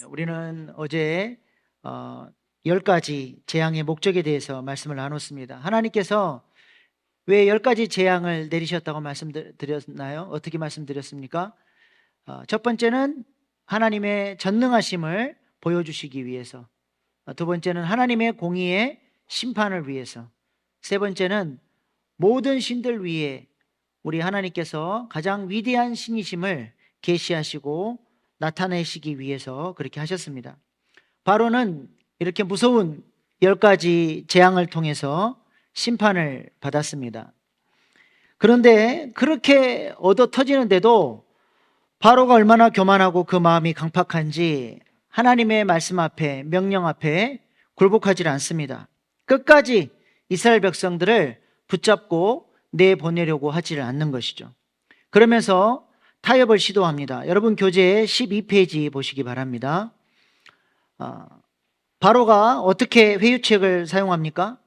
우리는 어제 10가지 재앙의 목적에 대해서 말씀을 나눴습니다. 하나님께서 왜 10가지 재앙을 내리셨다고 말씀드렸나요? 어떻게 말씀드렸습니까? 첫 번째는 하나님의 전능하심을 보여주시기 위해서, 두 번째는 하나님의 공의의 심판을 위해서, 세 번째는 모든 신들 위에 우리 하나님께서 가장 위대한 신이심을 계시하시고 나타내시기 위해서 그렇게 하셨습니다. 바로는 이렇게 무서운 10가지 재앙을 통해서 심판을 받았습니다. 그런데 그렇게 얻어 터지는데도 바로가 얼마나 교만하고 그 마음이 강팍한지 하나님의 말씀 앞에, 명령 앞에 굴복하지 않습니다. 끝까지 이스라엘 백성들을 붙잡고 내보내려고 하지를 않는 것이죠. 그러면서 타협을 시도합니다. 여러분 교재 12페이지 보시기 바랍니다. 바로가 어떻게 회유책을 사용합니까?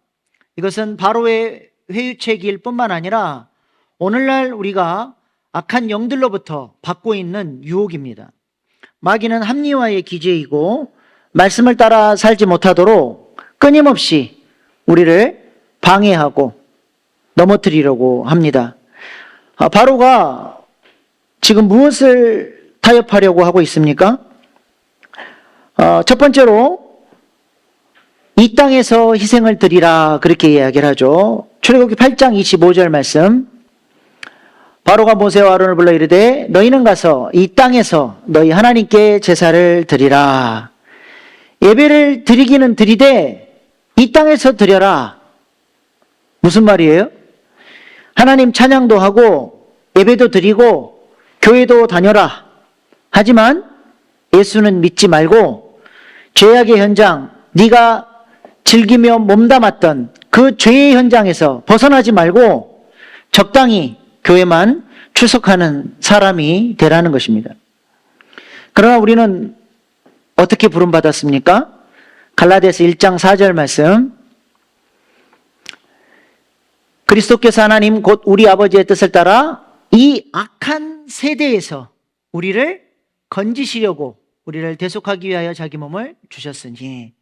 이것은 바로의 회유책일 뿐만 아니라 오늘날 우리가 악한 영들로부터 받고 있는 유혹입니다. 마귀는 합리화의 기제이고 말씀을 따라 살지 못하도록 끊임없이 우리를 방해하고 넘어뜨리려고 합니다. 바로가 지금 무엇을 타협하려고 하고 있습니까? 첫 번째로 이 땅에서 희생을 드리라 그렇게 이야기를 하죠. 출애굽기 8장 25절 말씀. 바로가 모세와 아론을 불러 이르되 너희는 가서 이 땅에서 너희 하나님께 제사를 드리라. 예배를 드리기는 드리되 이 땅에서 드려라. 무슨 말이에요? 하나님 찬양도 하고 예배도 드리고 교회도 다녀라. 하지만 예수는 믿지 말고 죄악의 현장, 네가 즐기며 몸담았던 그 죄의 현장에서 벗어나지 말고 적당히 교회만 출석하는 사람이 되라는 것입니다. 그러나 우리는 어떻게 부름받았습니까? 갈라디아서 1장 4절 말씀. 그리스도께서 하나님 곧 우리 아버지의 뜻을 따라 이 악한 세대에서 우리를 건지시려고 우리를 대속하기 위하여 자기 몸을 주셨으니,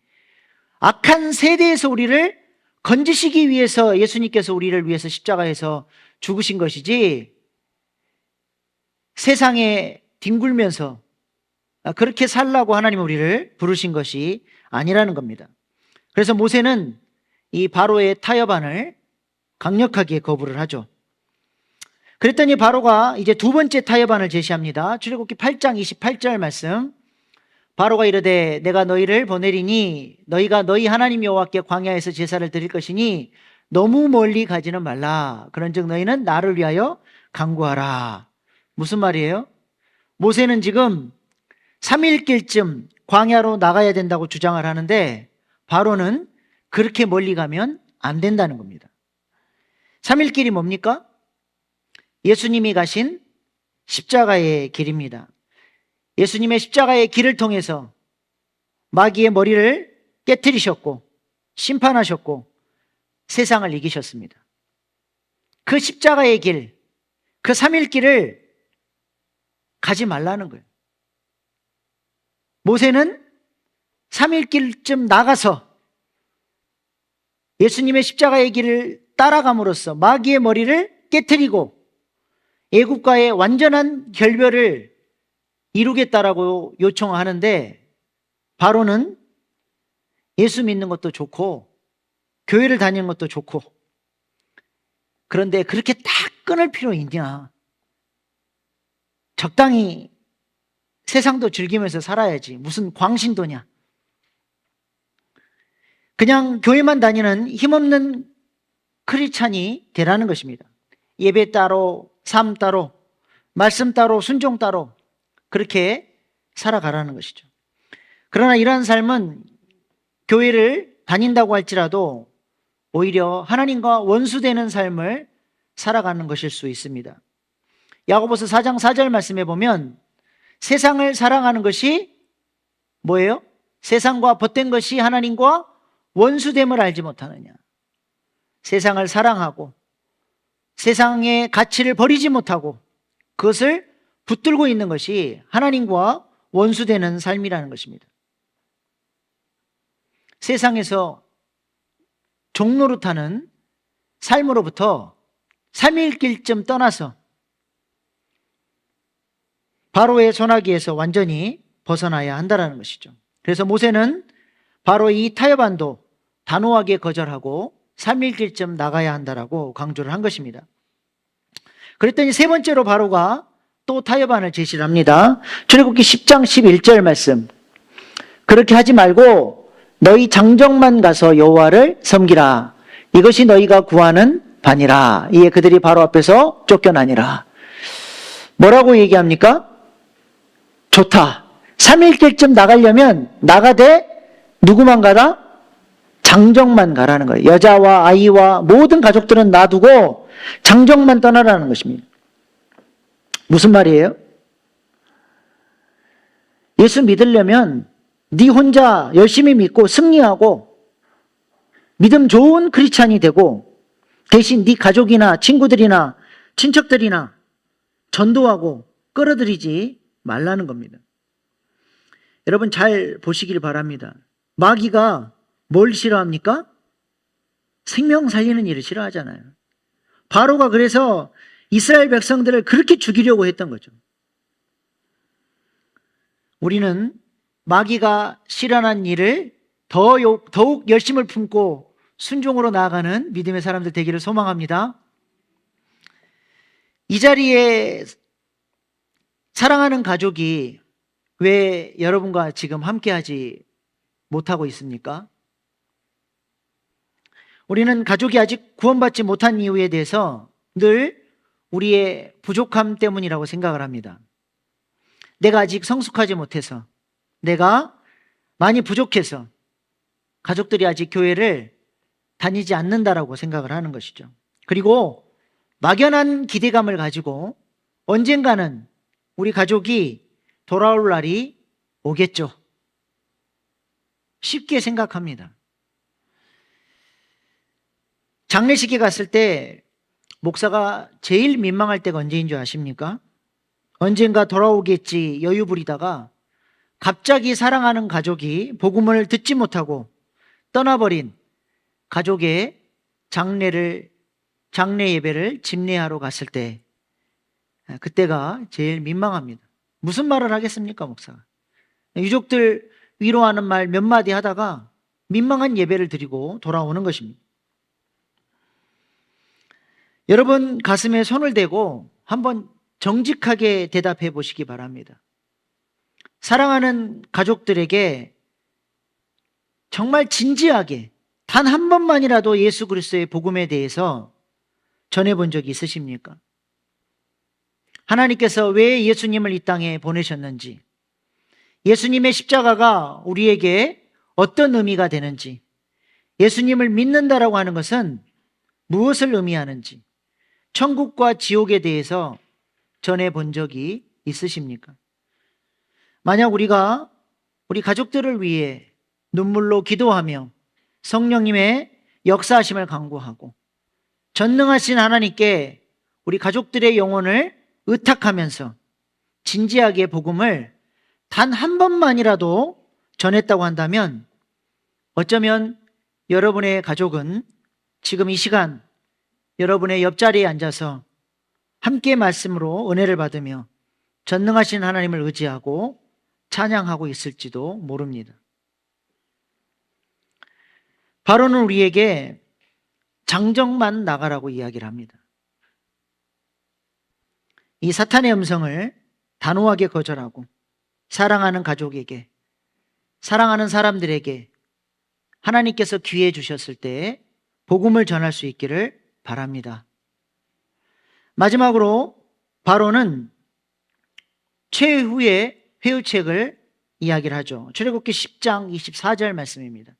악한 세대에서 우리를 건지시기 위해서 예수님께서 우리를 위해서 십자가에서 죽으신 것이지 세상에 뒹굴면서 그렇게 살라고 하나님 우리를 부르신 것이 아니라는 겁니다. 그래서 모세는 이 바로의 타협안을 강력하게 거부를 하죠. 그랬더니 바로가 이제 두 번째 타협안을 제시합니다. 출애굽기 8장 28절 말씀. 바로가 이르되 내가 너희를 보내리니 너희가 너희 하나님 여호와께 광야에서 제사를 드릴 것이니 너무 멀리 가지는 말라. 그런즉 너희는 나를 위하여 간구하라. 무슨 말이에요? 모세는 지금 3일길쯤 광야로 나가야 된다고 주장을 하는데 바로는 그렇게 멀리 가면 안 된다는 겁니다. 3일길이 뭡니까? 예수님이 가신 십자가의 길입니다. 예수님의 십자가의 길을 통해서 마귀의 머리를 깨트리셨고 심판하셨고 세상을 이기셨습니다. 그 십자가의 길, 그 3일길을 가지 말라는 거예요. 모세는 3일길쯤 나가서 예수님의 십자가의 길을 따라감으로써 마귀의 머리를 깨트리고 애국과의 완전한 결별을 이루겠다라고 요청하는데 바로는 예수 믿는 것도 좋고 교회를 다니는 것도 좋고 그런데 그렇게 딱 끊을 필요 있냐? 적당히 세상도 즐기면서 살아야지. 무슨 광신도냐? 그냥 교회만 다니는 힘없는 크리스찬이 되라는 것입니다. 예배 따로, 삶 따로, 말씀 따로, 순종 따로 그렇게 살아가라는 것이죠. 그러나 이러한 삶은 교회를 다닌다고 할지라도 오히려 하나님과 원수되는 삶을 살아가는 것일 수 있습니다. 야고보서 4장 4절 말씀에 보면 세상을 사랑하는 것이 뭐예요? 세상과 벗된 것이 하나님과 원수됨을 알지 못하느냐. 세상을 사랑하고 세상의 가치를 버리지 못하고 그것을 붙들고 있는 것이 하나님과 원수되는 삶이라는 것입니다. 세상에서 종노릇하는 삶으로부터 3일 길쯤 떠나서 바로의 손아귀에서 완전히 벗어나야 한다는 것이죠. 그래서 모세는 바로 이 타협안도 단호하게 거절하고 3일 길쯤 나가야 한다라고 강조를 한 것입니다. 그랬더니 세 번째로 바로가 또 타협안을 제시를 합니다. 출애굽기 10장 11절 말씀. 그렇게 하지 말고 너희 장정만 가서 여호와를 섬기라. 이것이 너희가 구하는 바니라. 이에 그들이 바로 앞에서 쫓겨나니라. 뭐라고 얘기합니까? 좋다. 3일길쯤 나가려면 나가되 누구만 가라? 장정만 가라는 거예요. 여자와 아이와 모든 가족들은 놔두고 장정만 떠나라는 것입니다. 무슨 말이에요? 예수 믿으려면 네 혼자 열심히 믿고 승리하고 믿음 좋은 크리스찬이 되고 대신 네 가족이나 친구들이나 친척들이나 전도하고 끌어들이지 말라는 겁니다. 여러분 잘 보시길 바랍니다. 마귀가 뭘 싫어합니까? 생명 살리는 일을 싫어하잖아요. 바로가 그래서 이스라엘 백성들을 그렇게 죽이려고 했던 거죠. 우리는 마귀가 싫어하는 일을 더욱 열심을 품고 순종으로 나아가는 믿음의 사람들 되기를 소망합니다. 이 자리에 사랑하는 가족이 왜 여러분과 지금 함께하지 못하고 있습니까? 우리는 가족이 아직 구원받지 못한 이유에 대해서 늘 우리의 부족함 때문이라고 생각을 합니다. 내가 아직 성숙하지 못해서, 내가 많이 부족해서 가족들이 아직 교회를 다니지 않는다라고 생각을 하는 것이죠. 그리고 막연한 기대감을 가지고 언젠가는 우리 가족이 돌아올 날이 오겠죠. 쉽게 생각합니다. 장례식에 갔을 때 목사가 제일 민망할 때가 언제인 줄 아십니까? 언젠가 돌아오겠지 여유 부리다가 갑자기 사랑하는 가족이 복음을 듣지 못하고 떠나버린 가족의 장례 예배를 집례하러 갔을 때, 그때가 제일 민망합니다. 무슨 말을 하겠습니까, 목사가? 유족들 위로하는 말 몇 마디 하다가 민망한 예배를 드리고 돌아오는 것입니다. 여러분 가슴에 손을 대고 한번 정직하게 대답해 보시기 바랍니다. 사랑하는 가족들에게 정말 진지하게 단 한 번만이라도 예수 그리스도의 복음에 대해서 전해본 적이 있으십니까? 하나님께서 왜 예수님을 이 땅에 보내셨는지, 예수님의 십자가가 우리에게 어떤 의미가 되는지, 예수님을 믿는다라고 하는 것은 무엇을 의미하는지, 천국과 지옥에 대해서 전해본 적이 있으십니까? 만약 우리가 우리 가족들을 위해 눈물로 기도하며 성령님의 역사하심을 간구하고 전능하신 하나님께 우리 가족들의 영혼을 의탁하면서 진지하게 복음을 단 한 번만이라도 전했다고 한다면 어쩌면 여러분의 가족은 지금 이 시간 여러분의 옆자리에 앉아서 함께 말씀으로 은혜를 받으며 전능하신 하나님을 의지하고 찬양하고 있을지도 모릅니다. 바로는 우리에게 장정만 나가라고 이야기를 합니다. 이 사탄의 음성을 단호하게 거절하고 사랑하는 가족에게, 사랑하는 사람들에게 하나님께서 기회 주셨을 때 복음을 전할 수 있기를 바랍니다. 마지막으로 바로는 최후의 회유책을 이야기를 하죠. 출애굽기 10장 24절 말씀입니다.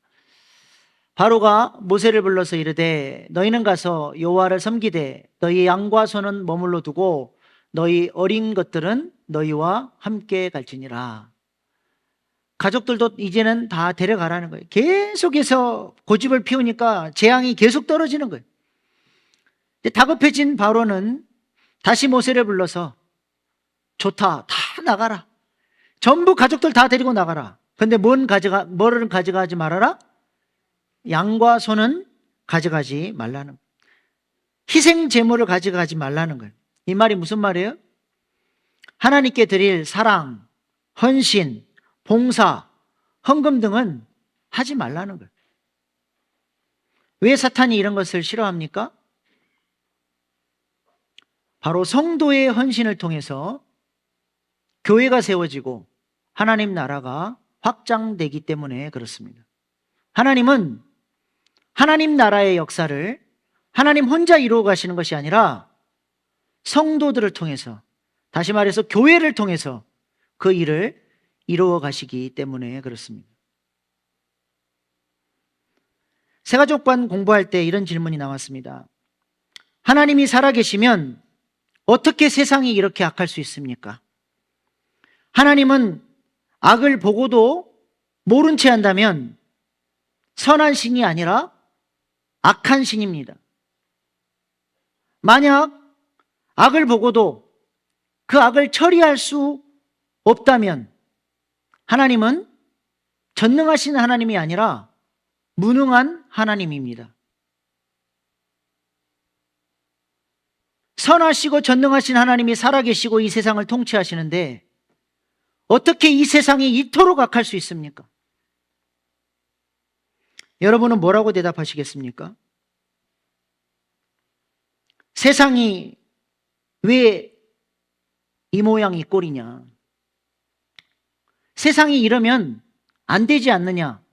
바로가 모세를 불러서 이르되 너희는 가서 여호와를 섬기되 너희 양과 소는 머물러 두고 너희 어린 것들은 너희와 함께 갈지니라. 가족들도 이제는 다 데려가라는 거예요. 계속해서 고집을 피우니까 재앙이 계속 떨어지는 거예요. 다급해진 바로는 다시 모세를 불러서 좋다, 다 나가라. 전부 가족들 다 데리고 나가라. 근데 뭐를 가져가지 말아라? 양과 소는 가져가지 말라는 거예요. 희생 제물을 가져가지 말라는 거예요. 이 말이 무슨 말이에요? 하나님께 드릴 사랑, 헌신, 봉사, 헌금 등은 하지 말라는 거예요. 왜 사탄이 이런 것을 싫어합니까? 바로 성도의 헌신을 통해서 교회가 세워지고 하나님 나라가 확장되기 때문에 그렇습니다. 하나님은 하나님 나라의 역사를 하나님 혼자 이루어 가시는 것이 아니라 성도들을 통해서, 다시 말해서 교회를 통해서 그 일을 이루어 가시기 때문에 그렇습니다. 새가족관 공부할 때 이런 질문이 나왔습니다. 하나님이 살아계시면 어떻게 세상이 이렇게 악할 수 있습니까? 하나님은 악을 보고도 모른 채 한다면 선한 신이 아니라 악한 신입니다. 만약 악을 보고도 그 악을 처리할 수 없다면 하나님은 전능하신 하나님이 아니라 무능한 하나님입니다. 선하시고 전능하신 하나님이 살아계시고 이 세상을 통치하시는데 어떻게 이 세상이 이토록 악할 수 있습니까? 여러분은 뭐라고 대답하시겠습니까? 세상이 왜 이 모양 이 꼴이냐? 세상이 이러면 안 되지 않느냐?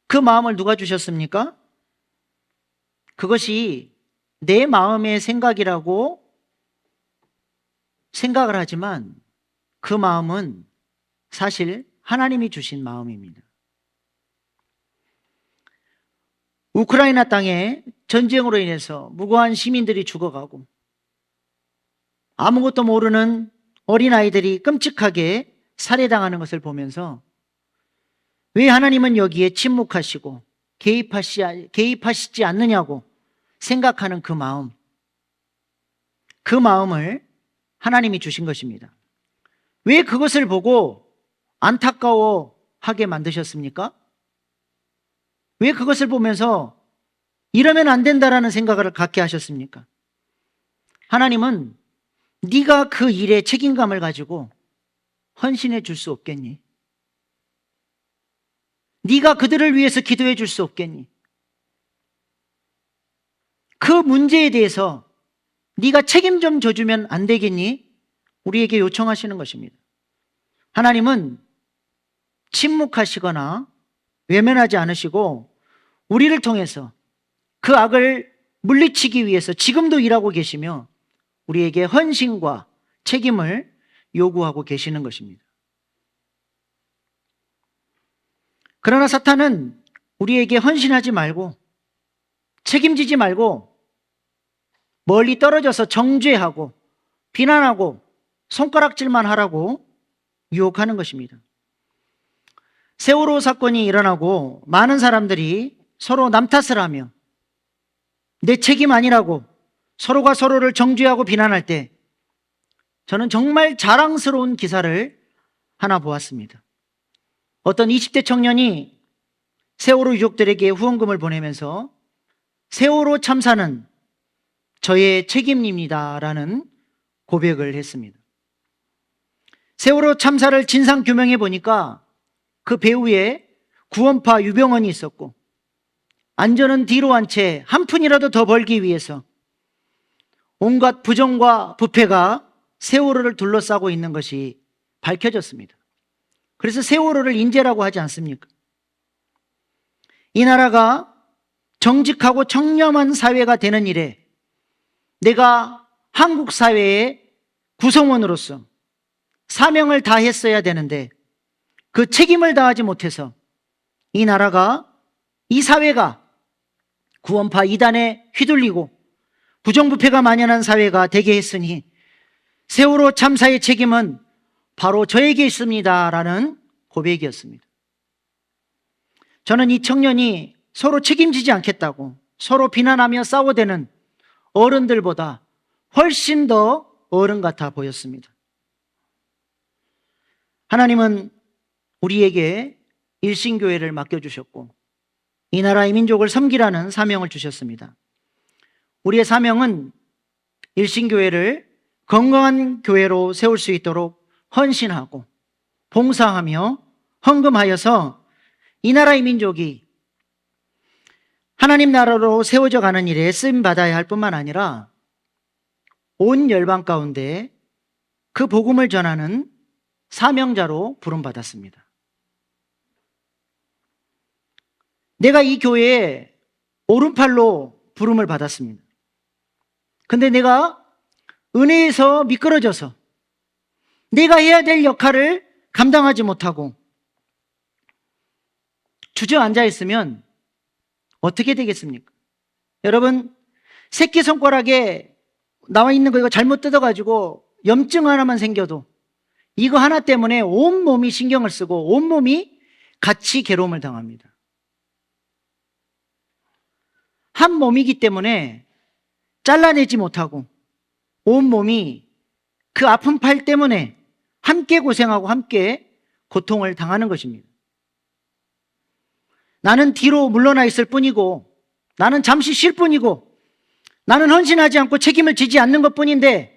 그 마음을 누가 주셨습니까? 그것이 내 마음의 생각이라고 생각을 하지만 그 마음은 사실 하나님이 주신 마음입니다. 우크라이나 땅에 전쟁으로 인해서 무고한 시민들이 죽어가고 아무것도 모르는 어린아이들이 끔찍하게 살해당하는 것을 보면서 왜 하나님은 여기에 침묵하시고 개입하시지 않느냐고 생각하는 그 마음을 하나님이 주신 것입니다. 왜 그것을 보고 안타까워하게 만드셨습니까? 왜 그것을 보면서 이러면 안 된다라는 생각을 갖게 하셨습니까? 하나님은 네가 그 일에 책임감을 가지고 헌신해 줄 수 없겠니? 네가 그들을 위해서 기도해 줄 수 없겠니? 그 문제에 대해서 네가 책임 좀 져주면 안 되겠니? 우리에게 요청하시는 것입니다. 하나님은 침묵하시거나 외면하지 않으시고 우리를 통해서 그 악을 물리치기 위해서 지금도 일하고 계시며 우리에게 헌신과 책임을 요구하고 계시는 것입니다. 그러나 사탄은 우리에게 헌신하지 말고 책임지지 말고 멀리 떨어져서 정죄하고 비난하고 손가락질만 하라고 유혹하는 것입니다. 세월호 사건이 일어나고 많은 사람들이 서로 남 탓을 하며 내 책임 아니라고 서로가 서로를 정죄하고 비난할 때 저는 정말 자랑스러운 기사를 하나 보았습니다. 어떤 20대 청년이 세월호 유족들에게 후원금을 보내면서 세월호 참사는 저의 책임입니다라는 고백을 했습니다. 세월호 참사를 진상 규명해 보니까 그 배후에 구원파 유병원이 있었고 안전은 뒤로 한 채 한 푼이라도 더 벌기 위해서 온갖 부정과 부패가 세월호를 둘러싸고 있는 것이 밝혀졌습니다. 그래서 세월호를 인재라고 하지 않습니까? 이 나라가 정직하고 청렴한 사회가 되는 일에 내가 한국 사회의 구성원으로서 사명을 다했어야 되는데 그 책임을 다하지 못해서 이 나라가, 이 사회가 구원파 이단에 휘둘리고 부정부패가 만연한 사회가 되게 했으니 세월호 참사의 책임은 바로 저에게 있습니다라는 고백이었습니다. 저는 이 청년이 서로 책임지지 않겠다고 서로 비난하며 싸워대는 어른들보다 훨씬 더 어른 같아 보였습니다. 하나님은 우리에게 일신교회를 맡겨주셨고 이 나라의 민족을 섬기라는 사명을 주셨습니다. 우리의 사명은 일신교회를 건강한 교회로 세울 수 있도록 헌신하고 봉사하며 헌금하여서 이 나라의 민족이 하나님 나라로 세워져 가는 일에 쓰임받아야 할 뿐만 아니라 온 열방 가운데 그 복음을 전하는 사명자로 부름받았습니다. 내가 이 교회에 오른팔로 부름을 받았습니다. 근데 내가 은혜에서 미끄러져서 내가 해야 될 역할을 감당하지 못하고 주저앉아 있으면 어떻게 되겠습니까? 여러분, 새끼손가락에 나와 있는 거 이거 잘못 뜯어가지고 염증 하나만 생겨도 이거 하나 때문에 온몸이 신경을 쓰고 온몸이 같이 괴로움을 당합니다. 한 몸이기 때문에 잘라내지 못하고 온몸이 그 아픈 팔 때문에 함께 고생하고 함께 고통을 당하는 것입니다. 나는 뒤로 물러나 있을 뿐이고 나는 잠시 쉴 뿐이고 나는 헌신하지 않고 책임을 지지 않는 것뿐인데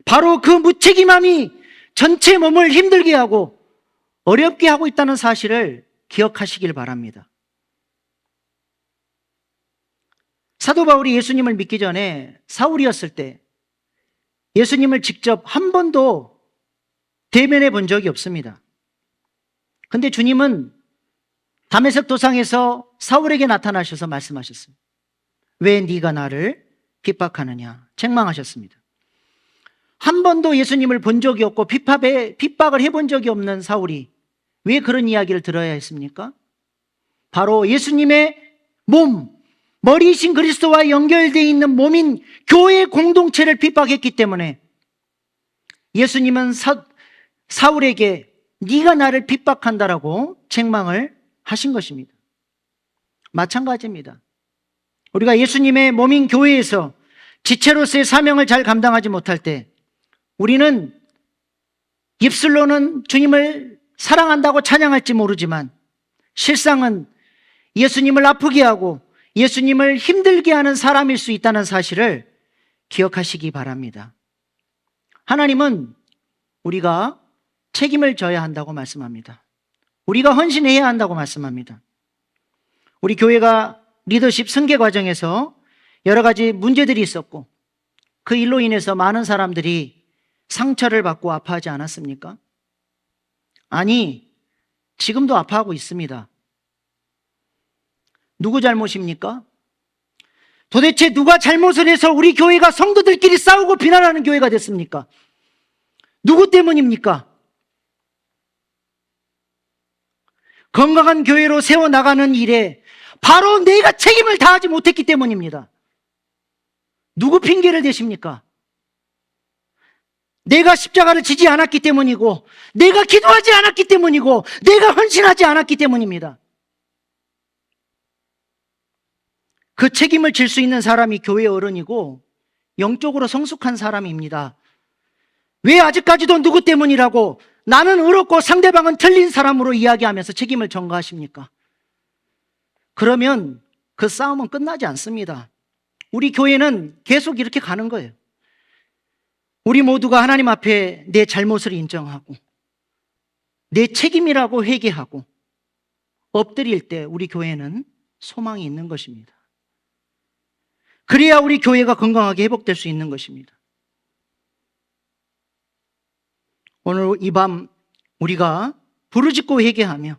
바로 그 무책임함이 전체 몸을 힘들게 하고 어렵게 하고 있다는 사실을 기억하시길 바랍니다. 사도 바울이 예수님을 믿기 전에 사울이었을 때 예수님을 직접 한 번도 대면해 본 적이 없습니다. 근데 주님은 다메섹 도상에서 사울에게 나타나셔서 말씀하셨습니다. 왜 네가 나를 핍박하느냐 책망하셨습니다. 한 번도 예수님을 본 적이 없고 핍박을 해본 적이 없는 사울이 왜 그런 이야기를 들어야 했습니까? 바로 예수님의 몸, 머리이신 그리스도와 연결되어 있는 몸인 교회 공동체를 핍박했기 때문에 예수님은 사울에게 네가 나를 핍박한다라고 책망을 하신 것입니다. 마찬가지입니다. 우리가 예수님의 몸인 교회에서 지체로서의 사명을 잘 감당하지 못할 때 우리는 입술로는 주님을 사랑한다고 찬양할지 모르지만 실상은 예수님을 아프게 하고 예수님을 힘들게 하는 사람일 수 있다는 사실을 기억하시기 바랍니다. 하나님은 우리가 책임을 져야 한다고 말씀합니다. 우리가 헌신해야 한다고 말씀합니다. 우리 교회가 리더십 승계 과정에서 여러 가지 문제들이 있었고 그 일로 인해서 많은 사람들이 상처를 받고 아파하지 않았습니까? 아니, 지금도 아파하고 있습니다. 누구 잘못입니까? 도대체 누가 잘못을 해서 우리 교회가 성도들끼리 싸우고 비난하는 교회가 됐습니까? 누구 때문입니까? 건강한 교회로 세워나가는 일에 바로 내가 책임을 다하지 못했기 때문입니다. 누구 핑계를 대십니까? 내가 십자가를 지지 않았기 때문이고 내가 기도하지 않았기 때문이고 내가 헌신하지 않았기 때문입니다. 그 책임을 질 수 있는 사람이 교회 어른이고 영적으로 성숙한 사람입니다. 왜 아직까지도 누구 때문이라고 나는 옳았고 상대방은 틀린 사람으로 이야기하면서 책임을 전가하십니까? 그러면 그 싸움은 끝나지 않습니다. 우리 교회는 계속 이렇게 가는 거예요. 우리 모두가 하나님 앞에 내 잘못을 인정하고 내 책임이라고 회개하고 엎드릴 때 우리 교회는 소망이 있는 것입니다. 그래야 우리 교회가 건강하게 회복될 수 있는 것입니다. 오늘 이 밤 우리가 부르짖고 회개하며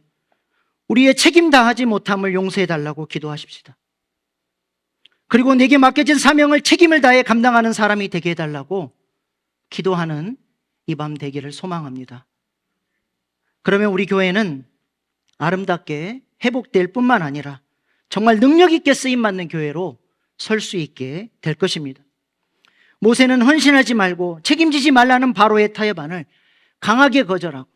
우리의 책임 다하지 못함을 용서해달라고 기도하십시다. 그리고 내게 맡겨진 사명을 책임을 다해 감당하는 사람이 되게 해달라고 기도하는 이 밤 되기를 소망합니다. 그러면 우리 교회는 아름답게 회복될 뿐만 아니라 정말 능력 있게 쓰임받는 교회로 설 수 있게 될 것입니다. 모세는 헌신하지 말고 책임지지 말라는 바로의 타협안을 강하게 거절하고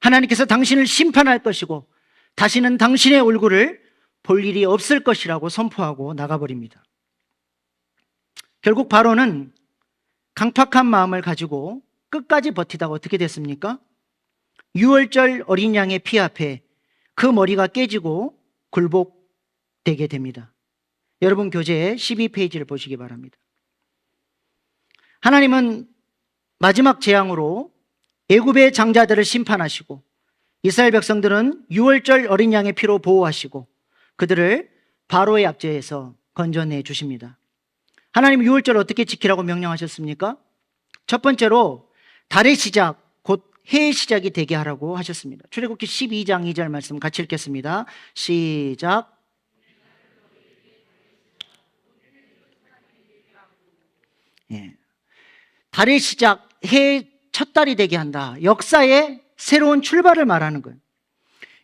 하나님께서 당신을 심판할 것이고 다시는 당신의 얼굴을 볼 일이 없을 것이라고 선포하고 나가버립니다. 결국 바로는 강팍한 마음을 가지고 끝까지 버티다가 어떻게 됐습니까? 유월절 어린 양의 피 앞에 그 머리가 깨지고 굴복되게 됩니다. 여러분 교재 12페이지를 보시기 바랍니다. 하나님은 마지막 재앙으로 애굽의 장자들을 심판하시고 이스라엘 백성들은 유월절 어린 양의 피로 보호하시고 그들을 바로의 압제에서 건져내 주십니다. 하나님 유월절 어떻게 지키라고 명령하셨습니까? 첫 번째로 달의 시작 곧 해의 시작이 되게 하라고 하셨습니다. 출애굽기 12장 2절 말씀 같이 읽겠습니다. 시작. 예. 달의 시작, 해의 첫 달이 되게 한다. 역사의 새로운 출발을 말하는 거예요.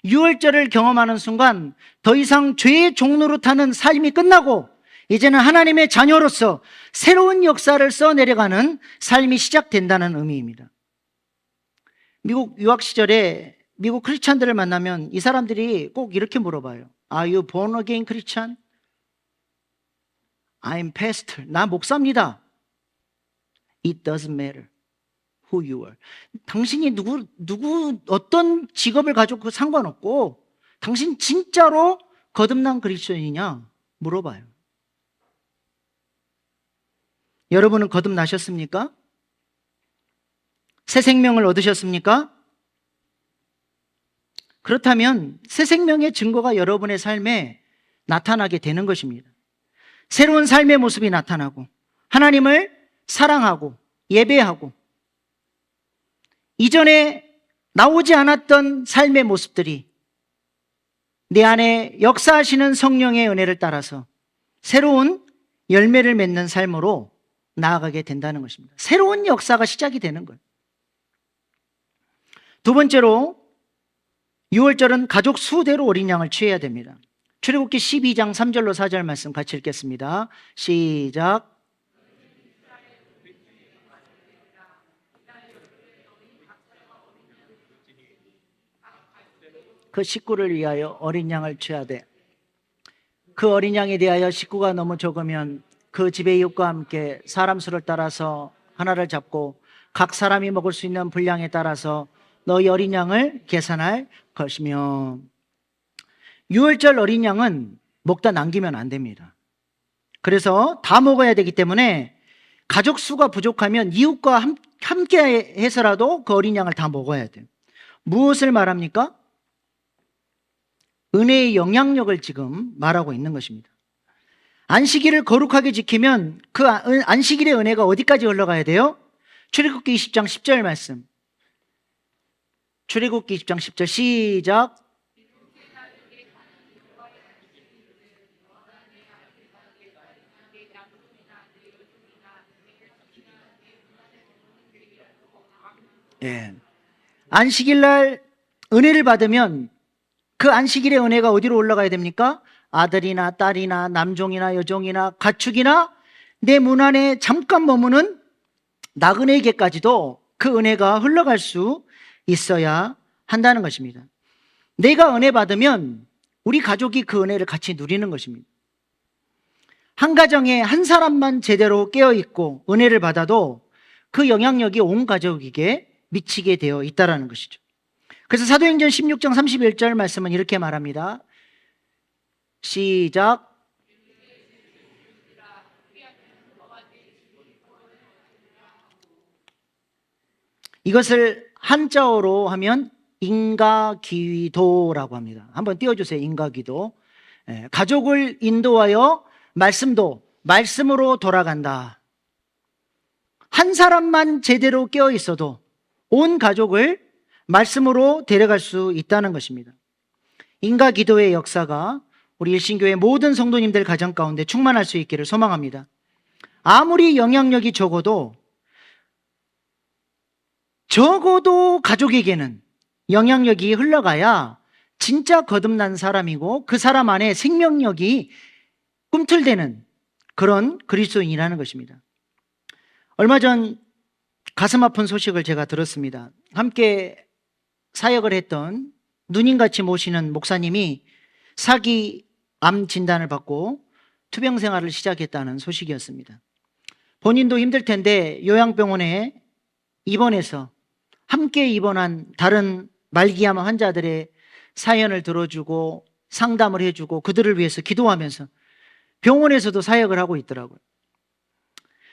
유월절을 경험하는 순간 더 이상 죄의 종로로 타는 삶이 끝나고 이제는 하나님의 자녀로서 새로운 역사를 써내려가는 삶이 시작된다는 의미입니다. 미국 유학 시절에 미국 크리스찬들을 만나면 이 사람들이 꼭 이렇게 물어봐요. Are you born again Christian? I'm pastor. 나 목사입니다. It doesn't matter who you are. 당신이 어떤 직업을 가지고 상관없고 당신 진짜로 거듭난 그리스도인이냐 물어봐요. 여러분은 거듭나셨습니까? 새 생명을 얻으셨습니까? 그렇다면 새 생명의 증거가 여러분의 삶에 나타나게 되는 것입니다. 새로운 삶의 모습이 나타나고 하나님을 사랑하고 예배하고 이전에 나오지 않았던 삶의 모습들이 내 안에 역사하시는 성령의 은혜를 따라서 새로운 열매를 맺는 삶으로 나아가게 된다는 것입니다. 새로운 역사가 시작이 되는 거예요. 두 번째로 유월절은 가족 수대로 어린 양을 취해야 됩니다. 출애굽기 12장 3절로 4절 말씀 같이 읽겠습니다. 시작. 그 식구를 위하여 어린 양을 취해야 돼. 그 어린 양에 대하여 식구가 너무 적으면 그 집의 이웃과 함께 사람 수를 따라서 하나를 잡고 각 사람이 먹을 수 있는 분량에 따라서 너희 어린 양을 계산할 것이며. 유월절 어린 양은 먹다 남기면 안 됩니다. 그래서 다 먹어야 되기 때문에 가족 수가 부족하면 이웃과 함께 해서라도 그 어린 양을 다 먹어야 돼요. 무엇을 말합니까? 은혜의 영향력을 지금 말하고 있는 것입니다. 안식일을 거룩하게 지키면 그 안식일의 은혜가 어디까지 흘러가야 돼요? 출애굽기 20장 10절 말씀. 출애굽기 20장 10절 시작. 예. 안식일 날 은혜를 받으면 그 안식일의 은혜가 어디로 올라가야 됩니까? 아들이나 딸이나 남종이나 여종이나 가축이나 내 문 안에 잠깐 머무는 나그네에게까지도 그 은혜가 흘러갈 수 있어야 한다는 것입니다. 내가 은혜 받으면 우리 가족이 그 은혜를 같이 누리는 것입니다. 한 가정에 한 사람만 제대로 깨어있고 은혜를 받아도 그 영향력이 온 가족에게 미치게 되어 있다는 것이죠. 그래서 사도행전 16장 31절 말씀은 이렇게 말합니다. 시작. 이것을 한자어로 하면 인가기도라고 합니다. 한번 띄워주세요. 인가기도. 가족을 인도하여 말씀도 말씀으로 돌아간다. 한 사람만 제대로 깨어 있어도 온 가족을 말씀으로 데려갈 수 있다는 것입니다. 인가기도의 역사가 우리 일신교회 모든 성도님들 가정 가운데 충만할 수 있기를 소망합니다. 아무리 영향력이 적어도 가족에게는 영향력이 흘러가야 진짜 거듭난 사람이고 그 사람 안에 생명력이 꿈틀대는 그런 그리스도인이라는 것입니다. 얼마 전 가슴 아픈 소식을 제가 들었습니다. 함께 사역을 했던 누님같이 모시는 목사님이 사기 암 진단을 받고 투병 생활을 시작했다는 소식이었습니다. 본인도 힘들 텐데 요양병원에 입원해서 함께 입원한 다른 말기암 환자들의 사연을 들어주고 상담을 해주고 그들을 위해서 기도하면서 병원에서도 사역을 하고 있더라고요.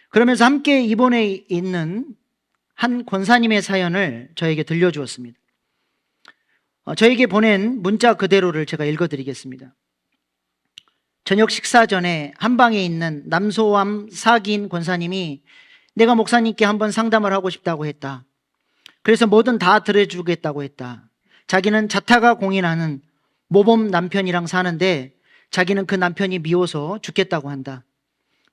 그러면서 함께 입원해 있는 한 권사님의 사연을 저에게 들려주었습니다. 저에게 보낸 문자 그대로를 제가 읽어드리겠습니다. 저녁 식사 전에 한방에 있는 남소암 사기인 권사님이 내가 목사님께 한번 상담을 하고 싶다고 했다. 그래서 뭐든 다 들어주겠다고 했다. 자기는 자타가 공인하는 모범 남편이랑 사는데 자기는 그 남편이 미워서 죽겠다고 한다.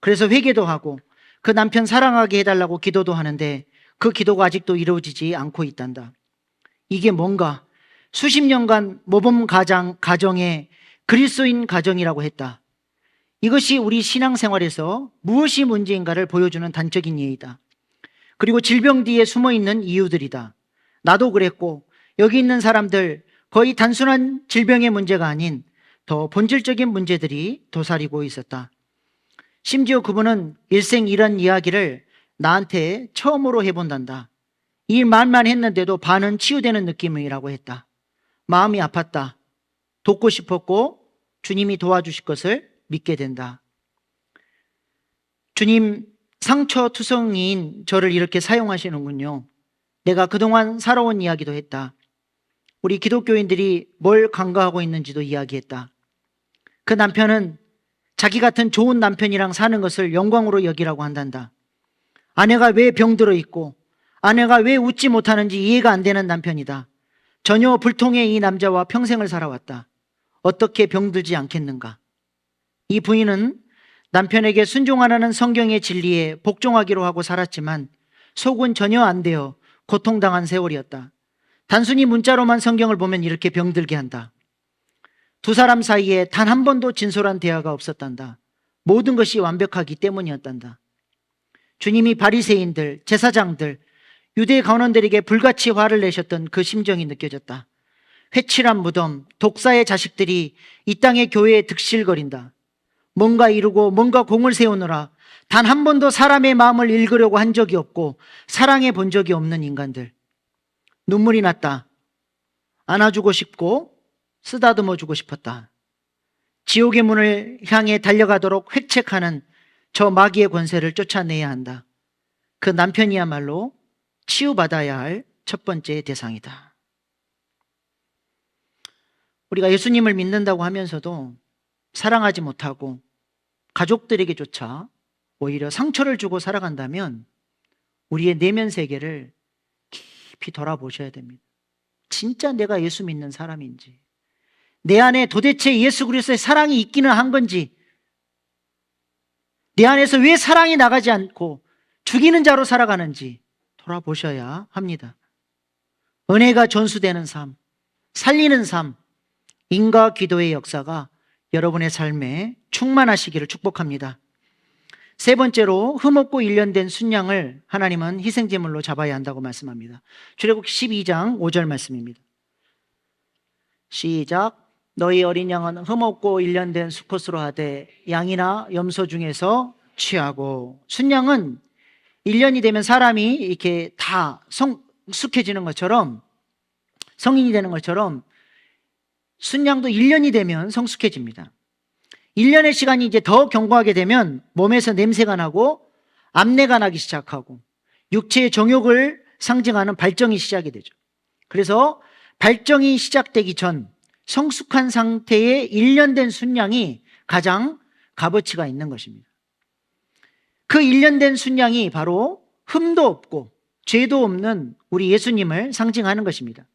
그래서 회개도 하고 그 남편 사랑하게 해달라고 기도도 하는데 그 기도가 아직도 이루어지지 않고 있단다. 이게 뭔가 수십 년간 모범 가정의 그리스도인 가정이라고 했다. 이것이 우리 신앙생활에서 무엇이 문제인가를 보여주는 단적인 예이다. 그리고 질병 뒤에 숨어있는 이유들이다. 나도 그랬고 여기 있는 사람들 거의 단순한 질병의 문제가 아닌 더 본질적인 문제들이 도사리고 있었다. 심지어 그분은 일생 이런 이야기를 나한테 처음으로 해본단다. 이 말만 했는데도 반은 치유되는 느낌이라고 했다. 마음이 아팠다. 돕고 싶었고 주님이 도와주실 것을 믿게 된다. 주님, 상처투성이인 저를 이렇게 사용하시는군요. 내가 그동안 살아온 이야기도 했다. 우리 기독교인들이 뭘 간과하고 있는지도 이야기했다. 그 남편은 자기 같은 좋은 남편이랑 사는 것을 영광으로 여기라고 한단다. 아내가 왜 병들어 있고 아내가 왜 웃지 못하는지 이해가 안 되는 남편이다. 전혀 불통의 이 남자와 평생을 살아왔다. 어떻게 병들지 않겠는가? 이 부인은 남편에게 순종하라는 성경의 진리에 복종하기로 하고 살았지만 속은 전혀 안 되어 고통당한 세월이었다. 단순히 문자로만 성경을 보면 이렇게 병들게 한다. 두 사람 사이에 단 한 번도 진솔한 대화가 없었단다. 모든 것이 완벽하기 때문이었단다. 주님이 바리새인들, 제사장들, 유대 관원들에게 불같이 화를 내셨던 그 심정이 느껴졌다. 회칠한 무덤, 독사의 자식들이 이 땅의 교회에 득실거린다. 뭔가 이루고 뭔가 공을 세우느라 단 한 번도 사람의 마음을 읽으려고 한 적이 없고 사랑해 본 적이 없는 인간들. 눈물이 났다. 안아주고 싶고 쓰다듬어 주고 싶었다. 지옥의 문을 향해 달려가도록 획책하는 저 마귀의 권세를 쫓아내야 한다. 그 남편이야말로 치유받아야 할 첫 번째 대상이다. 우리가 예수님을 믿는다고 하면서도 사랑하지 못하고 가족들에게조차 오히려 상처를 주고 살아간다면 우리의 내면 세계를 깊이 돌아보셔야 됩니다. 진짜 내가 예수 믿는 사람인지, 내 안에 도대체 예수 그리스도의 사랑이 있기는 한 건지, 내 안에서 왜 사랑이 나가지 않고 죽이는 자로 살아가는지 돌아보셔야 합니다. 은혜가 전수되는 삶, 살리는 삶, 인과 기도의 역사가 여러분의 삶에 충만하시기를 축복합니다. 세 번째로 흠없고 일련된 순양을 하나님은 희생제물로 잡아야 한다고 말씀합니다. 출애굽기 12장 5절 말씀입니다. 시작. 너희 어린 양은 흠없고 일련된 수컷으로 하되 양이나 염소 중에서 취하고. 순양은 1년이 되면 사람이 이렇게 다 성숙해지는 것처럼, 성인이 되는 것처럼 순양도 1년이 되면 성숙해집니다. 1년의 시간이 이제 더 경과하게 되면 몸에서 냄새가 나고 암내가 나기 시작하고 육체의 정욕을 상징하는 발정이 시작이 되죠. 그래서 발정이 시작되기 전 성숙한 상태의 1년 된 순양이 가장 값어치가 있는 것입니다. 그 1년 된 순양이 바로 흠도 없고 죄도 없는 우리 예수님을 상징하는 것입니다.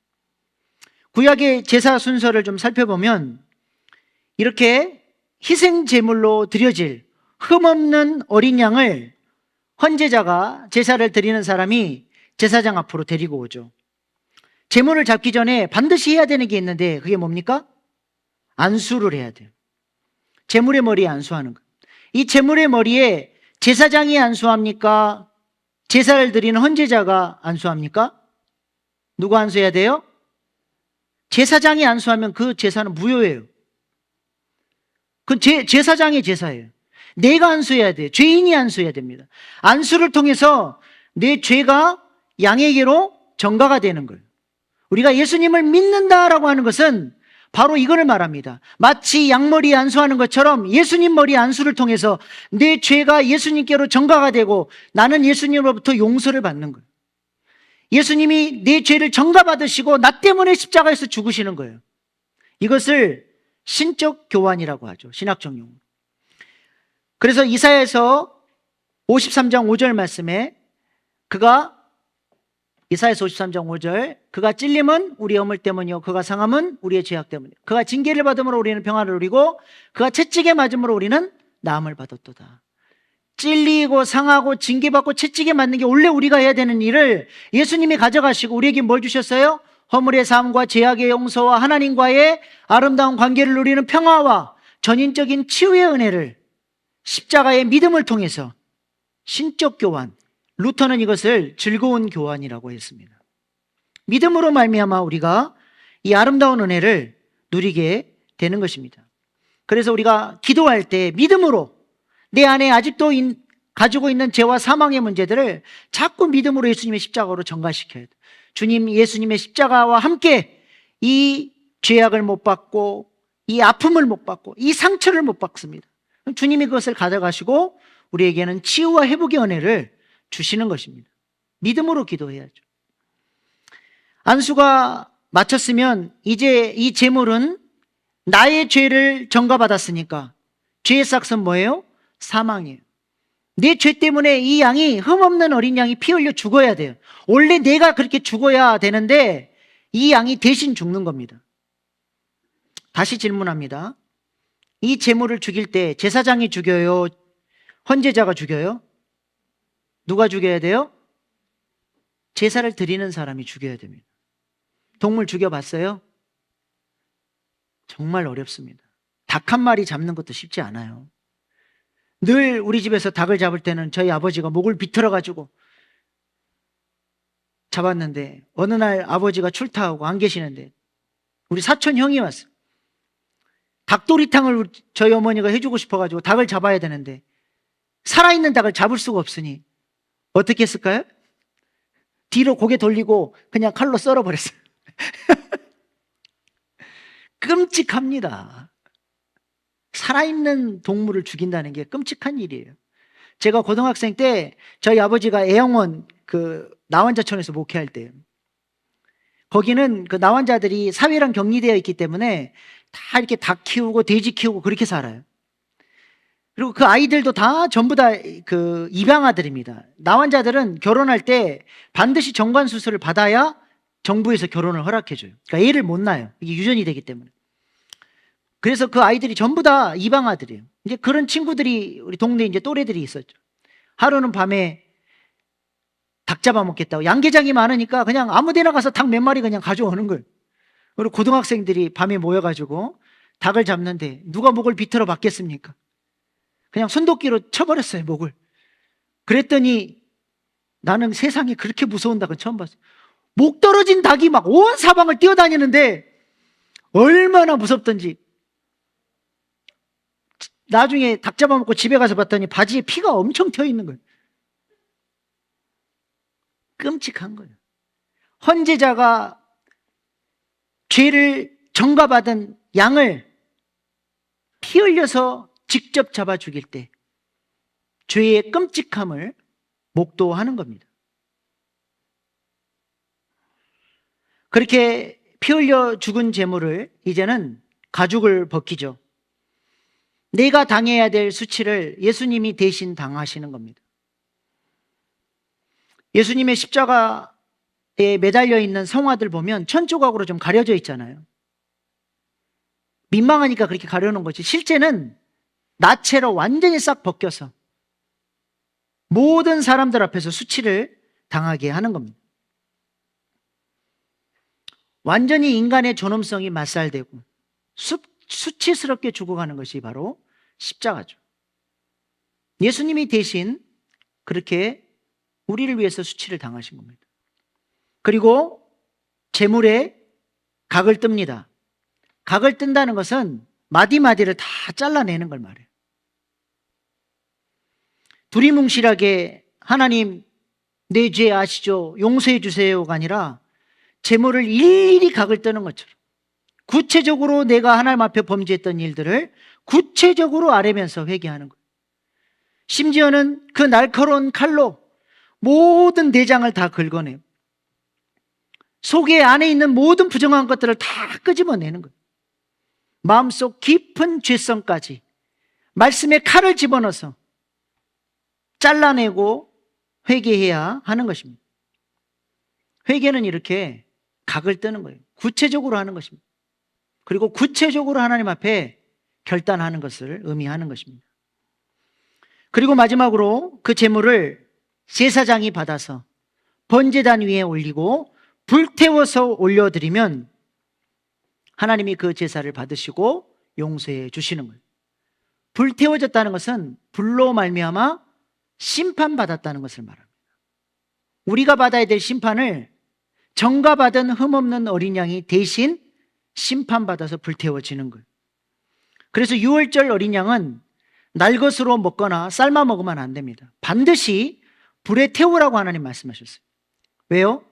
구약의 제사 순서를 좀 살펴보면 이렇게 희생 제물로 드려질 흠없는 어린 양을 헌제자가 제사를 드리는 사람이 제사장 앞으로 데리고 오죠. 제물을 잡기 전에 반드시 해야 되는 게 있는데 그게 뭡니까? 안수를 해야 돼요. 제물의 머리에 안수하는 것. 이 제물의 머리에 제사장이 안수합니까? 제사를 드리는 헌제자가 안수합니까? 누가 안수해야 돼요? 제사장이 안수하면 그 제사는 무효예요. 그건 제사장의 제사예요. 내가 안수해야 돼요. 죄인이 안수해야 됩니다. 안수를 통해서 내 죄가 양에게로 전가가 되는 거예요. 우리가 예수님을 믿는다라고 하는 것은 바로 이거를 말합니다. 마치 양머리에 안수하는 것처럼 예수님 머리 안수를 통해서 내 죄가 예수님께로 전가가 되고 나는 예수님으로부터 용서를 받는 거예요. 예수님이 내 죄를 전가받으시고 나 때문에 십자가에서 죽으시는 거예요. 이것을 신적 교환이라고 하죠. 신학적 용어. 그래서 이사야에서 53장 5절 말씀에 이사야서 53장 5절 그가 찔림은 우리의 허물 때문이요 그가 상함은 우리의 죄악 때문이요 그가 징계를 받음으로 우리는 평안을 누리고 그가 채찍에 맞음으로 우리는 나음을 받았도다. 찔리고 상하고 징계받고 채찍에 맞는 게 원래 우리가 해야 되는 일을 예수님이 가져가시고 우리에게 뭘 주셨어요? 허물의 사함과 죄악의 용서와 하나님과의 아름다운 관계를 누리는 평화와 전인적인 치유의 은혜를 십자가의 믿음을 통해서 신적 교환, 루터는 이것을 즐거운 교환이라고 했습니다. 믿음으로 말미암아 우리가 이 아름다운 은혜를 누리게 되는 것입니다. 그래서 우리가 기도할 때 믿음으로 내 안에 아직도 가지고 있는 죄와 사망의 문제들을 자꾸 믿음으로 예수님의 십자가로 전가시켜야 돼요. 주님 예수님의 십자가와 함께 이 죄악을 못 받고 이 아픔을 못 받고 이 상처를 못 받습니다. 주님이 그것을 가져가시고 우리에게는 치유와 회복의 은혜를 주시는 것입니다. 믿음으로 기도해야죠. 안수가 마쳤으면 이제 이 제물은 나의 죄를 전가받았으니까 죄의 삭은 뭐예요? 사망이에요. 내 죄 때문에 이 양이 흠없는 어린 양이 피 흘려 죽어야 돼요. 원래 내가 그렇게 죽어야 되는데 이 양이 대신 죽는 겁니다. 다시 질문합니다. 이 제물을 죽일 때 제사장이 죽여요? 헌제자가 죽여요? 누가 죽여야 돼요? 제사를 드리는 사람이 죽여야 됩니다. 동물 죽여봤어요? 정말 어렵습니다. 닭 한 마리 잡는 것도 쉽지 않아요. 늘 우리 집에서 닭을 잡을 때는 저희 아버지가 목을 비틀어가지고 잡았는데 어느 날 아버지가 출타하고 안 계시는데 우리 사촌 형이 왔어요. 닭도리탕을 저희 어머니가 해주고 싶어가지고 닭을 잡아야 되는데 살아있는 닭을 잡을 수가 없으니 어떻게 했을까요? 뒤로 고개 돌리고 그냥 칼로 썰어버렸어요. 끔찍합니다. 살아있는 동물을 죽인다는 게 끔찍한 일이에요. 제가 고등학생 때 저희 아버지가 애영원 나환자촌에서 목회할 때 거기는 그 나환자들이 사회랑 격리되어 있기 때문에 다 이렇게 닭 키우고 돼지 키우고 그렇게 살아요. 그리고 그 아이들도 다 전부 다 그 입양아들입니다. 나환자들은 결혼할 때 반드시 정관 수술을 받아야 정부에서 결혼을 허락해줘요. 그러니까 애를 못 낳아요. 이게 유전이 되기 때문에. 그래서 그 아이들이 전부 다 입양아들이에요. 이제 그런 친구들이 우리 동네에 이제 또래들이 있었죠. 하루는 밤에 닭 잡아먹겠다고 양계장이 많으니까 그냥 아무 데나 가서 닭 몇 마리 그냥 가져오는 거예요. 그리고 고등학생들이 밤에 모여가지고 닭을 잡는데 누가 목을 비틀어 받겠습니까? 그냥 손도끼로 쳐버렸어요, 목을. 그랬더니 나는 세상에 그렇게 무서운 닭은 처음 봤어요. 목 떨어진 닭이 막 온 사방을 뛰어다니는데 얼마나 무섭던지. 나중에 닭 잡아먹고 집에 가서 봤더니 바지에 피가 엄청 튀어 있는 거예요. 끔찍한 거예요. 헌제자가 죄를 전가받은 양을 피 흘려서 직접 잡아 죽일 때 죄의 끔찍함을 목도하는 겁니다. 그렇게 피 흘려 죽은 제물을 이제는 가죽을 벗기죠. 내가 당해야 될 수치를 예수님이 대신 당하시는 겁니다. 예수님의 십자가에 매달려 있는 성화들 보면 천조각으로 좀 가려져 있잖아요. 민망하니까 그렇게 가려놓은 거지. 실제는 나체로 완전히 싹 벗겨서 모든 사람들 앞에서 수치를 당하게 하는 겁니다. 완전히 인간의 존엄성이 맞살되고 수치스럽게 죽어가는 것이 바로 십자가죠. 예수님이 대신 그렇게 우리를 위해서 수치를 당하신 겁니다. 그리고 제물에 각을 뜹니다. 각을 뜬다는 것은 마디마디를 다 잘라내는 걸 말해요. 두리뭉실하게 하나님 내 죄 아시죠? 용서해 주세요가 아니라 재물을 일일이 각을 뜨는 것처럼 구체적으로 내가 하나님 앞에 범죄했던 일들을 구체적으로 아뢰면서 회개하는 거예요. 심지어는 그 날카로운 칼로 모든 내장을 다 긁어내요. 속에 안에 있는 모든 부정한 것들을 다 끄집어내는 거예요. 마음속 깊은 죄성까지 말씀에 칼을 집어넣어서 잘라내고 회개해야 하는 것입니다. 회개는 이렇게 각을 뜨는 거예요. 구체적으로 하는 것입니다. 그리고 구체적으로 하나님 앞에 결단하는 것을 의미하는 것입니다. 그리고 마지막으로 그 제물을 제사장이 받아서 번제단 위에 올리고 불태워서 올려드리면 하나님이 그 제사를 받으시고 용서해 주시는 거예요. 불태워졌다는 것은 불로 말미암아 심판받았다는 것을 말합니다. 우리가 받아야 될 심판을 정가받은 흠없는 어린 양이 대신 심판받아서 불태워지는 거예요. 그래서 유월절 어린 양은 날것으로 먹거나 삶아 먹으면 안 됩니다. 반드시 불에 태우라고 하나님 말씀하셨어요. 왜요?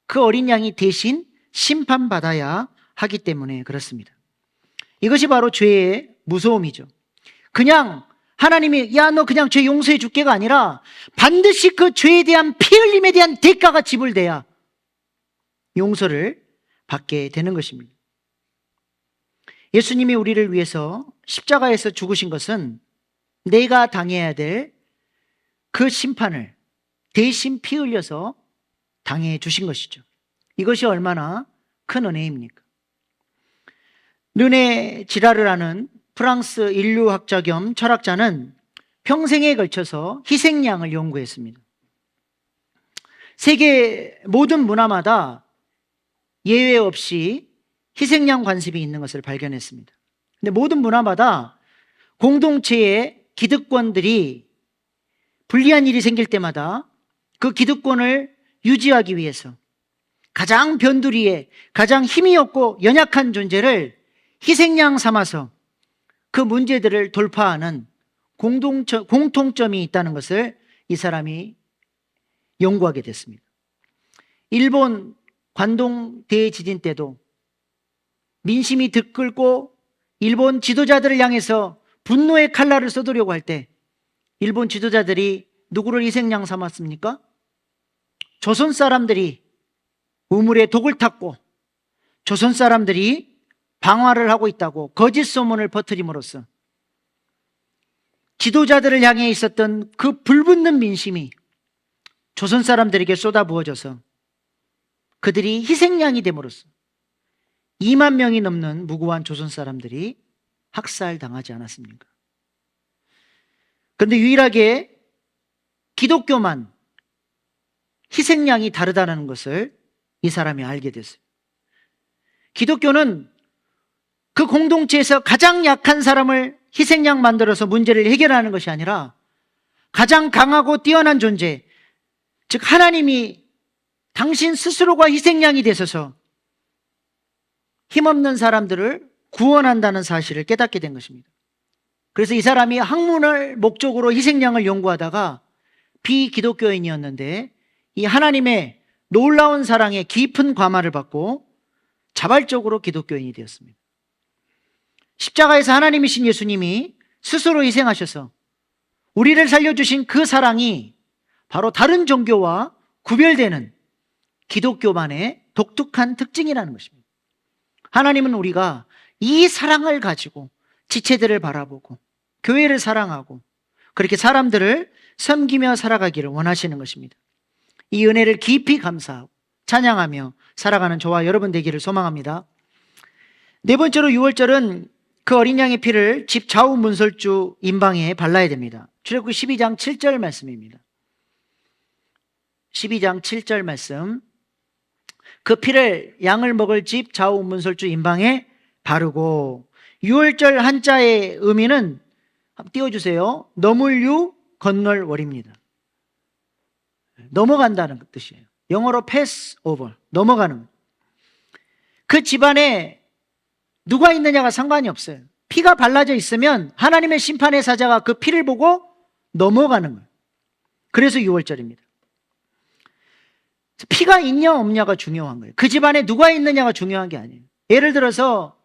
그 어린 양이 대신 심판받아야 하기 때문에 그렇습니다. 이것이 바로 죄의 무서움이죠. 그냥 하나님이 야 너 그냥 죄 용서해 줄게가 아니라 반드시 그 죄에 대한 피 흘림에 대한 대가가 지불돼야 용서를 받게 되는 것입니다. 예수님이 우리를 위해서 십자가에서 죽으신 것은 내가 당해야 될 그 심판을 대신 피 흘려서 당해 주신 것이죠. 이것이 얼마나 큰 은혜입니까? 르네 지라르라는 프랑스 인류학자 겸 철학자는 평생에 걸쳐서 희생양을 연구했습니다. 세계 모든 문화마다 예외 없이 희생양 관습이 있는 것을 발견했습니다. 근데 모든 문화마다 공동체의 기득권들이 불리한 일이 생길 때마다 그 기득권을 유지하기 위해서 가장 변두리에 가장 힘이 없고 연약한 존재를 희생양 삼아서 그 문제들을 돌파하는 공통점이 있다는 것을 이 사람이 연구하게 됐습니다. 일본 관동 대지진 때도 민심이 들끓고 일본 지도자들을 향해서 분노의 칼날을 쏟으려고 할 때 일본 지도자들이 누구를 희생양 삼았습니까? 조선 사람들이 우물에 독을 탔고 조선 사람들이 방화를 하고 있다고 거짓 소문을 퍼뜨림으로써 지도자들을 향해 있었던 그 불붙는 민심이 조선 사람들에게 쏟아부어져서 그들이 희생양이 됨으로써 2만 명이 넘는 무고한 조선 사람들이 학살당하지 않았습니까? 그런데 유일하게 기독교만 희생양이 다르다는 것을 이 사람이 알게 됐어요. 기독교는 그 공동체에서 가장 약한 사람을 희생양 만들어서 문제를 해결하는 것이 아니라 가장 강하고 뛰어난 존재, 즉 하나님이 당신 스스로가 희생양이 되셔서 힘없는 사람들을 구원한다는 사실을 깨닫게 된 것입니다. 그래서 이 사람이 학문을 목적으로 희생양을 연구하다가 비기독교인이었는데 이 하나님의 놀라운 사랑에 깊은 감화를 받고 자발적으로 기독교인이 되었습니다. 십자가에서 하나님이신 예수님이 스스로 희생하셔서 우리를 살려주신 그 사랑이 바로 다른 종교와 구별되는 기독교만의 독특한 특징이라는 것입니다. 하나님은 우리가 이 사랑을 가지고 지체들을 바라보고 교회를 사랑하고 그렇게 사람들을 섬기며 살아가기를 원하시는 것입니다. 이 은혜를 깊이 감사하고 찬양하며 살아가는 저와 여러분 되기를 소망합니다. 네 번째로 유월절은 그 어린 양의 피를 집 좌우 문설주 임방에 발라야 됩니다. 출애굽기 12장 7절 말씀입니다. 12장 7절 말씀. 그 피를 양을 먹을 집 좌우 문설주 임방에 바르고, 유월절 한자의 의미는 한번 띄워주세요. 넘을유 건널 월입니다. 넘어간다는 뜻이에요. 영어로 pass over, 넘어가는. 그 집안에 누가 있느냐가 상관이 없어요. 피가 발라져 있으면 하나님의 심판의 사자가 그 피를 보고 넘어가는 거예요. 그래서 유월절입니다. 피가 있냐 없냐가 중요한 거예요. 그 집안에 누가 있느냐가 중요한 게 아니에요. 예를 들어서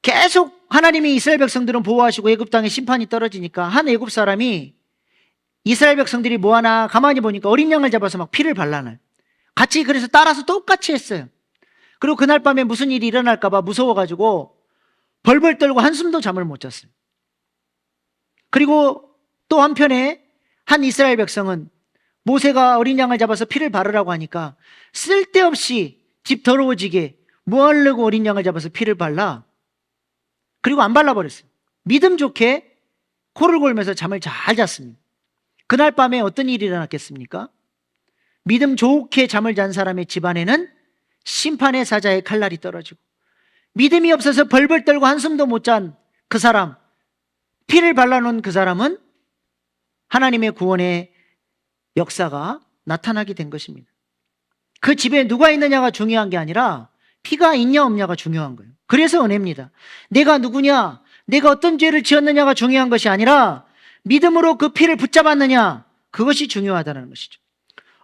계속 하나님이 이스라엘 백성들은 보호하시고 애굽 땅에 심판이 떨어지니까 한 애굽 사람이 이스라엘 백성들이 뭐하나 가만히 보니까 어린 양을 잡아서 막 피를 발라놔요. 같이 그래서 따라서 똑같이 했어요. 그리고 그날 밤에 무슨 일이 일어날까 봐 무서워가지고 벌벌 떨고 한숨도 잠을 못 잤어요. 그리고 또 한편에 한 이스라엘 백성은 모세가 어린 양을 잡아서 피를 바르라고 하니까 쓸데없이 집 더러워지게 뭐 하려고 어린 양을 잡아서 피를 발라? 그리고 안 발라버렸어요. 믿음 좋게 코를 골면서 잠을 잘 잤습니다. 그날 밤에 어떤 일이 일어났겠습니까? 믿음 좋게 잠을 잔 사람의 집안에는 심판의 사자의 칼날이 떨어지고, 믿음이 없어서 벌벌 떨고 한숨도 못 잔 그 사람, 피를 발라놓은 그 사람은 하나님의 구원의 역사가 나타나게 된 것입니다. 그 집에 누가 있느냐가 중요한 게 아니라 피가 있냐 없냐가 중요한 거예요. 그래서 은혜입니다. 내가 누구냐, 내가 어떤 죄를 지었느냐가 중요한 것이 아니라 믿음으로 그 피를 붙잡았느냐, 그것이 중요하다는 것이죠.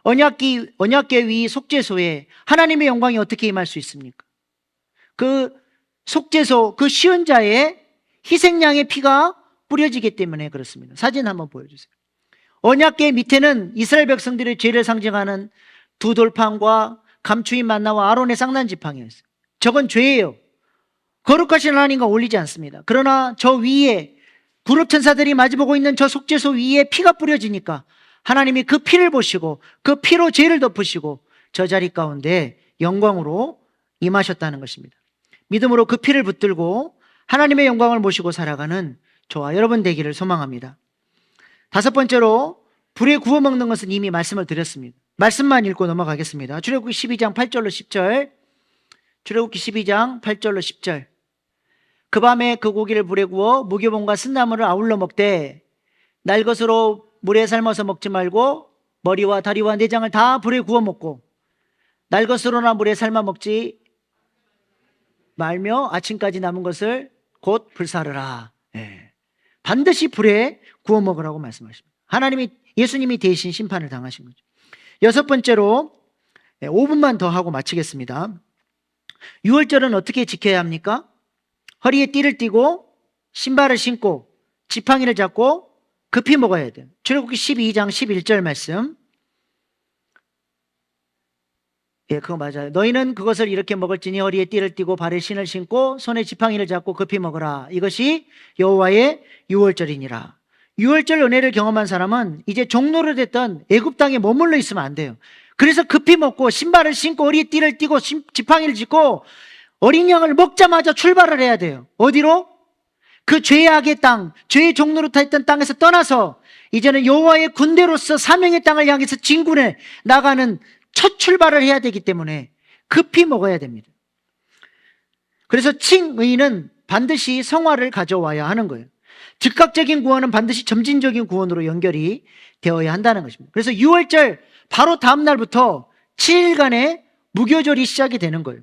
언약궤 위 속죄소에 하나님의 영광이 어떻게 임할 수 있습니까? 그 속죄소, 그 시은자의 희생양의 피가 뿌려지기 때문에 그렇습니다. 사진 한번 보여주세요. 언약궤 밑에는 이스라엘 백성들의 죄를 상징하는 두 돌판과 감추인 만나와 아론의 쌍난 지팡이였어요. 저건 죄예요. 거룩하신 하나님과 어울리지 않습니다. 그러나 저 위에 불업 천사들이 마주보고 있는 저 속죄소 위에 피가 뿌려지니까 하나님이 그 피를 보시고 그 피로 죄를 덮으시고 저 자리 가운데 영광으로 임하셨다는 것입니다. 믿음으로 그 피를 붙들고 하나님의 영광을 모시고 살아가는 저와 여러분 되기를 소망합니다. 다섯 번째로 불에 구워 먹는 것은 이미 말씀을 드렸습니다. 말씀만 읽고 넘어가겠습니다. 출애굽기 12장 8절로 10절. 출애굽기 12장 8절로 10절. 그 밤에 그 고기를 불에 구워 무교본과 쓴나물을 아울러 먹되 날 것으로 물에 삶아서 먹지 말고 머리와 다리와 내장을 다 불에 구워 먹고 날 것으로나 물에 삶아 먹지 말며 아침까지 남은 것을 곧 불사르라. 반드시 불에 구워 먹으라고 말씀하십니다. 예수님이 대신 심판을 당하신 거죠. 여섯 번째로 5분만 더 하고 마치겠습니다. 유월절은 어떻게 지켜야 합니까? 허리에 띠를 띠고 신발을 신고 지팡이를 잡고 급히 먹어야 돼요. 출애굽기 12장 11절 말씀. 그거 맞아요. 너희는 그것을 이렇게 먹을지니 허리에 띠를 띠고 발에 신을 신고 손에 지팡이를 잡고 급히 먹으라. 이것이 여호와의 유월절이니라. 유월절 은혜를 경험한 사람은 이제 종로를 됐던 애굽 땅에 머물러 있으면 안 돼요. 그래서 급히 먹고 신발을 신고 허리에 띠를 띠고 지팡이를 짚고 어린 양을 먹자마자 출발을 해야 돼요. 어디로? 그 죄악의 땅, 죄의 종로로 타있던 땅에서 떠나서 이제는 여호와의 군대로서 사명의 땅을 향해서 진군해 나가는 첫 출발을 해야 되기 때문에 급히 먹어야 됩니다. 그래서 칭의는 반드시 성화를 가져와야 하는 거예요. 즉각적인 구원은 반드시 점진적인 구원으로 연결이 되어야 한다는 것입니다. 그래서 6월절 바로 다음 날부터 7일간의 무교절이 시작이 되는 거예요.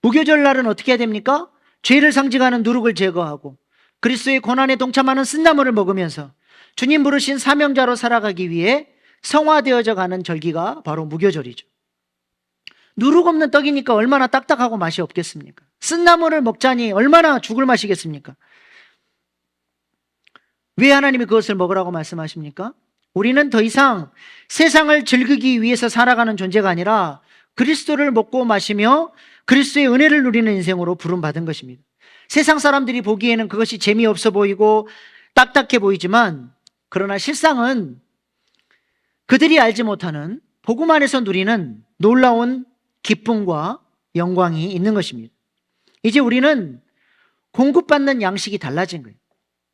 무교절 날은 어떻게 해야 됩니까? 죄를 상징하는 누룩을 제거하고 그리스도의 고난에 동참하는 쓴나물을 먹으면서 주님 부르신 사명자로 살아가기 위해 성화되어져 가는 절기가 바로 무교절이죠. 누룩 없는 떡이니까 얼마나 딱딱하고 맛이 없겠습니까? 쓴나물을 먹자니 얼마나 죽을 맛이겠습니까? 왜 하나님이 그것을 먹으라고 말씀하십니까? 우리는 더 이상 세상을 즐기기 위해서 살아가는 존재가 아니라 그리스도를 먹고 마시며 그리스도의 은혜를 누리는 인생으로 부름받은 것입니다. 세상 사람들이 보기에는 그것이 재미없어 보이고 딱딱해 보이지만 그러나 실상은 그들이 알지 못하는 복음 안에서 누리는 놀라운 기쁨과 영광이 있는 것입니다. 이제 우리는 공급받는 양식이 달라진 거예요.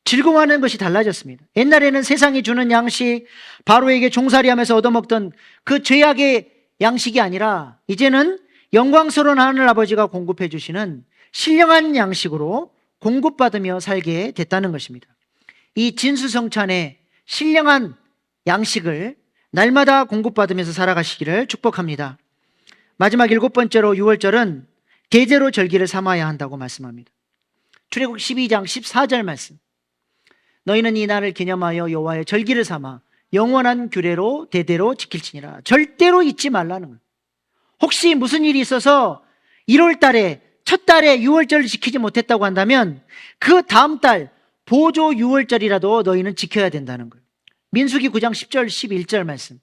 즐거워하는 것이 달라졌습니다. 옛날에는 세상이 주는 양식, 바로에게 종살이하면서 얻어먹던 그 죄악의 양식이 아니라 이제는 영광스러운 하늘 아버지가 공급해 주시는 신령한 양식으로 공급받으며 살게 됐다는 것입니다. 이 진수성찬의 신령한 양식을 날마다 공급받으면서 살아가시기를 축복합니다. 마지막 7번째로 6월절은 대제로 절기를 삼아야 한다고 말씀합니다. 출애굽 12장 14절 말씀. 너희는 이 날을 기념하여 여호와의 절기를 삼아 영원한 규례로 대대로 지킬지니라. 절대로 잊지 말라는 거예요. 혹시 무슨 일이 있어서 1월 달에 첫 달에 6월절을 지키지 못했다고 한다면 그 다음 달 보조 6월절이라도 너희는 지켜야 된다는 거예요. 민수기 9장 10절 11절 말씀.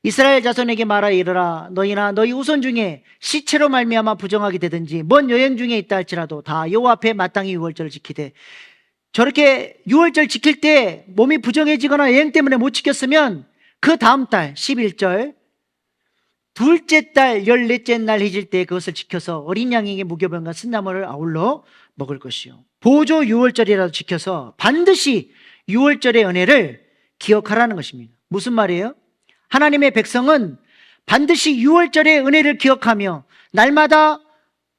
이스라엘 자손에게 말하여 이르라. 너희나 너희 후손 중에 시체로 말미암아 부정하게 되든지 먼 여행 중에 있다 할지라도 다 여호와 앞에 마땅히 6월절을 지키되, 저렇게 6월절 지킬 때 몸이 부정해지거나 여행 때문에 못 지켰으면 그 다음 달 11절 둘째 달 14째 날 해질 때 그것을 지켜서 어린 양에게 무교병과 쓴나물을 아울러 먹을 것이요, 보조 6월절이라도 지켜서 반드시 6월절의 은혜를 기억하라는 것입니다. 무슨 말이에요? 하나님의 백성은 반드시 6월절의 은혜를 기억하며 날마다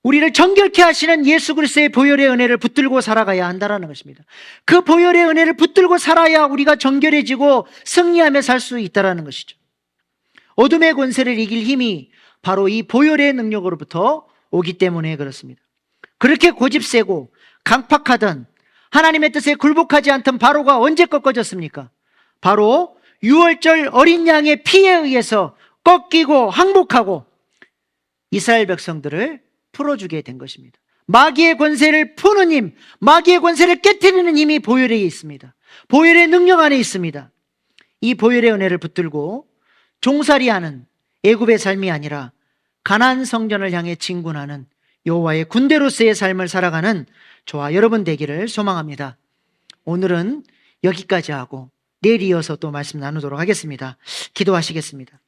우리를 정결케 하시는 예수 그리스도의 보혈의 은혜를 붙들고 살아가야 한다는 것입니다. 그 보혈의 은혜를 붙들고 살아야 우리가 정결해지고 승리하며 살 수 있다는 것이죠. 어둠의 권세를 이길 힘이 바로 이 보혈의 능력으로부터 오기 때문에 그렇습니다. 그렇게 고집세고 강팍하던 하나님의 뜻에 굴복하지 않던 바로가 언제 꺾어졌습니까? 바로 6월절 어린 양의 피에 의해서 꺾이고 항복하고 이스라엘 백성들을 풀어주게 된 것입니다. 마귀의 권세를 푸는 힘, 마귀의 권세를 깨트리는 힘이 보혈에 있습니다. 보혈의 능력 안에 있습니다. 이 보혈의 은혜를 붙들고 종살이하는 애굽의 삶이 아니라 가나안 성전을 향해 진군하는 여호와의 군대로서의 삶을 살아가는 저와 여러분 되기를 소망합니다. 오늘은 여기까지 하고 내일 이어서 또 말씀 나누도록 하겠습니다. 기도하시겠습니다.